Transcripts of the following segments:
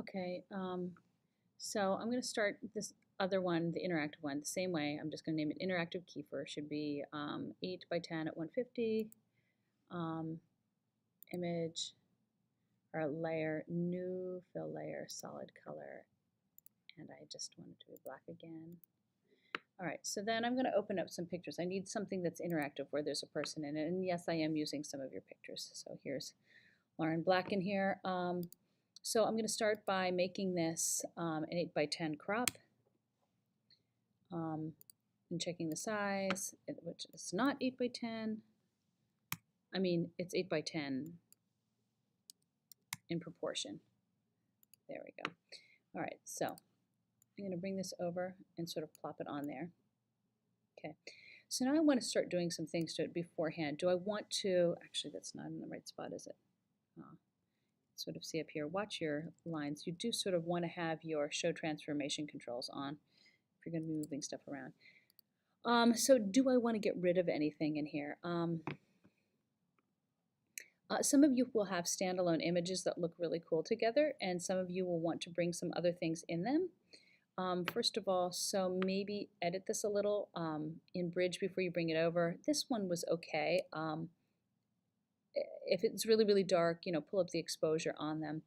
Okay, so I'm going to start this other one, the interactive one, the same way. I'm just going to name it Interactive Kiefer. Should be 8 by 10 at 150. Um, image or layer, new fill layer, solid color, and I just want it to be black again. All right, so then I'm going to open up some pictures. I need something that's interactive where there's a person in it, and yes, I am using some of your pictures. So here's Lauren Black in here. So I'm going to start by making this an 8 by 10 crop and checking the size, which is not 8 by 10. I mean, it's 8 by 10 in proportion. There we go. All right, so I'm going to bring this over and sort of plop it on there. Okay, so now I want to start doing some things to it beforehand. Do I want to, actually that's not in the right spot, is it? Sort of see up here, watch your lines. You do sort of want to have your show transformation controls on if you're going to be moving stuff around. So do I want to get rid of anything in here? Some of you will have standalone images that look really cool together, and some of you will want to bring some other things in them. First of all, so maybe edit this a little in Bridge before you bring it over. This one was okay. If it's really, really dark, you know, pull up the exposure on them.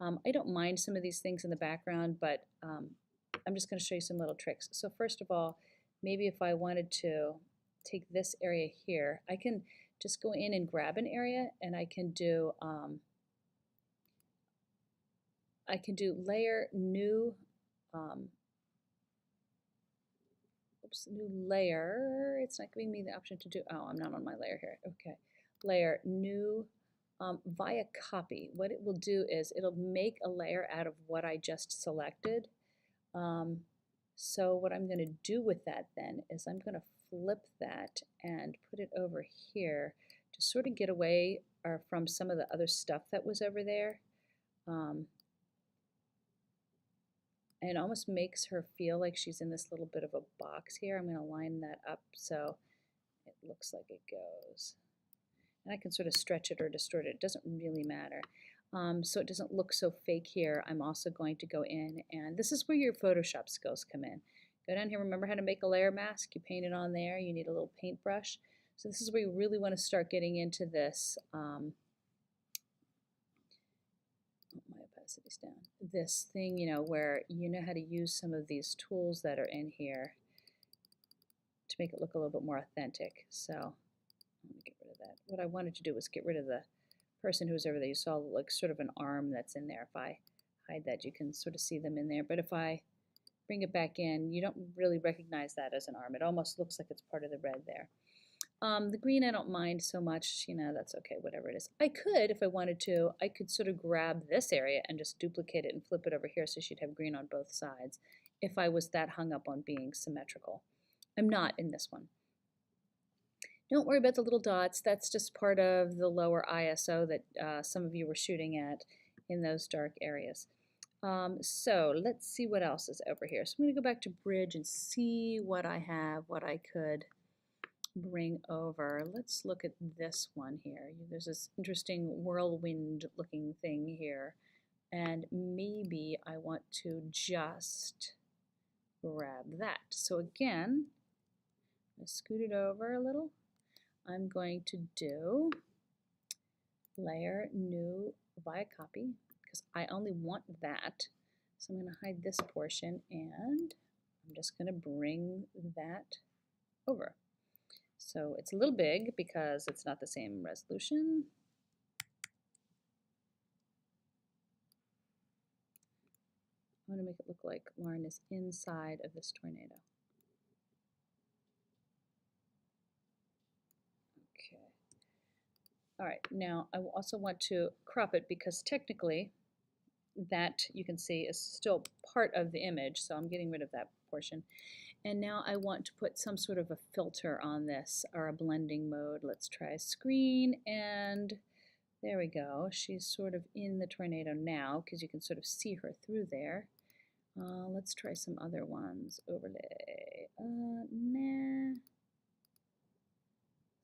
I don't mind some of these things in the background, but I'm just going to show you some little tricks. So first of all, maybe if I wanted to take this area here, I can just go in and grab an area, and I can do layer, new, new layer. It's not giving me the option to do, oh, I'm not on my layer here. Okay, layer, new, via copy. What it will do is it'll make a layer out of what I just selected. So what I'm going to do with that then is I'm going to flip that and put it over here to sort of get away from some of the other stuff that was over there. And it almost makes her feel like she's in this little bit of a box here. I'm going to line that up so it looks like it goes. And I can sort of stretch it or distort it. It doesn't really matter. So it doesn't look so fake here. I'm also going to go in, and this is where your Photoshop skills come in. Go down here, remember how to make a layer mask? You paint it on there. You need a little paintbrush. So this is where you really want to start getting into this. My opacity's down. This thing, you know, where you know how to use some of these tools that are in here to make it look a little bit more authentic. So I'm going to get rid of that. What I wanted to do was get rid of the person who's over there. You saw like sort of an arm that's in there. If I hide that, you can sort of see them in there. But if I bring it back in, you don't really recognize that as an arm. It almost looks like it's part of the red there. The green I don't mind so much, you know, that's okay, whatever it is. I could, if I wanted to, I could sort of grab this area and just duplicate it and flip it over here so she'd have green on both sides if I was that hung up on being symmetrical. I'm not in this one. Don't worry about the little dots. That's just part of the lower ISO that some of you were shooting at in those dark areas. So let's see what else is over here. So I'm going to go back to Bridge and see what I have, what I could bring over. Let's look at this one here. There's this interesting whirlwind looking thing here. And maybe I want to just grab that. So again, I scoot it over a little. I'm going to do layer, new, via copy, because I only want that. So I'm going to hide this portion, and I'm just going to bring that over. So it's a little big because it's not the same resolution. I want to make it look like Lauren is inside of this tornado. Okay. All right, now I also want to crop it because technically that you can see is still part of the image, so I'm getting rid of that portion. And now I want to put some sort of a filter on this, or a blending mode. Let's try screen, and there we go. She's sort of in the tornado now because you can sort of see her through there. Let's try some other ones. Overlay. Nah.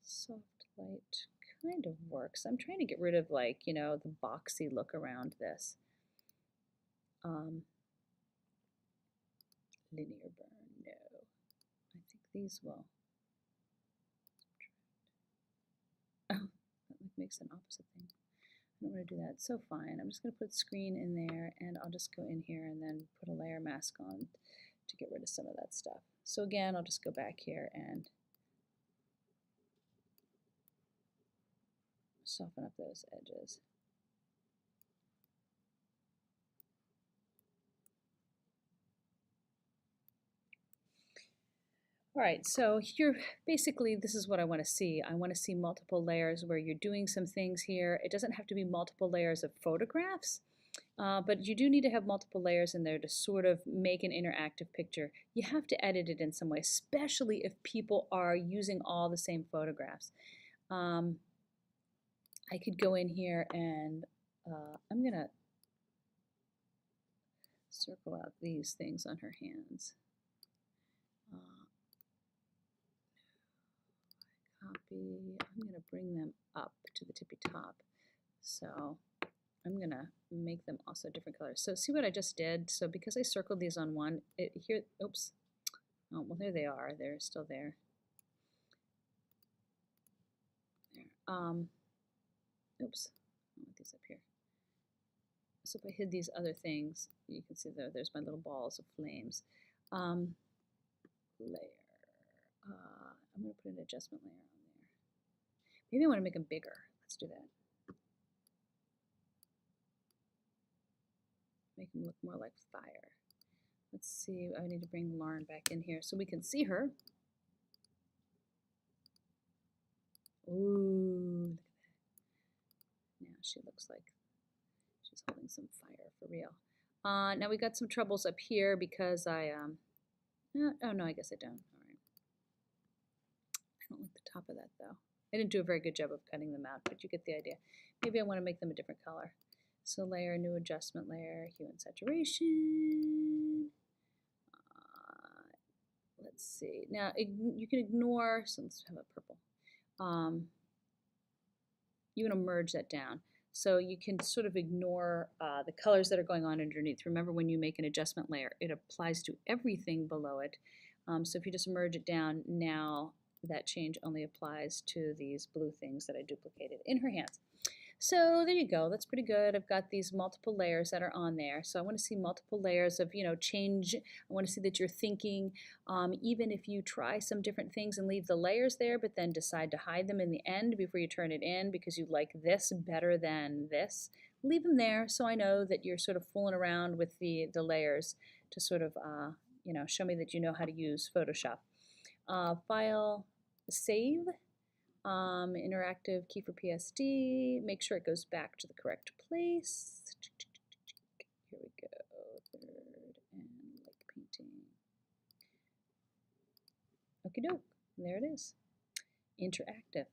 Soft light kind of works. I'm trying to get rid of, like, you know, the boxy look around this. Linear burn, no. I think these will. Oh, that makes an opposite thing. I don't want to do that. So fine. I'm just going to put screen in there, and I'll just go in here and then put a layer mask on to get rid of some of that stuff. So again, I'll just go back here and soften up those edges. All right, so here, basically, this is what I want to see. I want to see multiple layers where you're doing some things here. It doesn't have to be multiple layers of photographs, but you do need to have multiple layers in there to sort of make an interactive picture. You have to edit it in some way, especially if people are using all the same photographs. I could go in here and I'm going to circle out these things on her hands. Copy. I'm going to bring them up to the tippy top. So I'm going to make them also different colors. So see what I just did? So because I circled these on one, here, oops. Oh, well, there they are. They're still there. There. Oops. I want these up here. So if I hid these other things, you can see there's my little balls of flames. Layer. I'm going to put an adjustment layer on there. Maybe I want to make them bigger. Let's do that. Make them look more like fire. Let's see. I need to bring Lauren back in here so we can see her. Ooh, look at that. Now she looks like she's holding some fire for real. Now we got some troubles up here because I, oh no, I guess I don't. All right. I don't like the top of that though. I didn't do a very good job of cutting them out, but you get the idea. Maybe I want to make them a different color. So layer, new adjustment layer, hue and saturation. Let's see. Now you can ignore, so let's have a purple. You want to merge that down. So you can sort of ignore the colors that are going on underneath. Remember, when you make an adjustment layer, it applies to everything below it. So if you just merge it down, now that change only applies to these blue things that I duplicated in her hands. So there you go. That's pretty good. I've got these multiple layers that are on there. So I want to see multiple layers of, change. I want to see that you're thinking, even if you try some different things and leave the layers there, but then decide to hide them in the end before you turn it in because you like this better than this, leave them there so I know that you're sort of fooling around with the layers to sort of, show me that you know how to use Photoshop. File, save. Interactive key for PSD, make sure it goes back to the correct place. Here we go, third and like painting. Okie doke, there it is, interactive.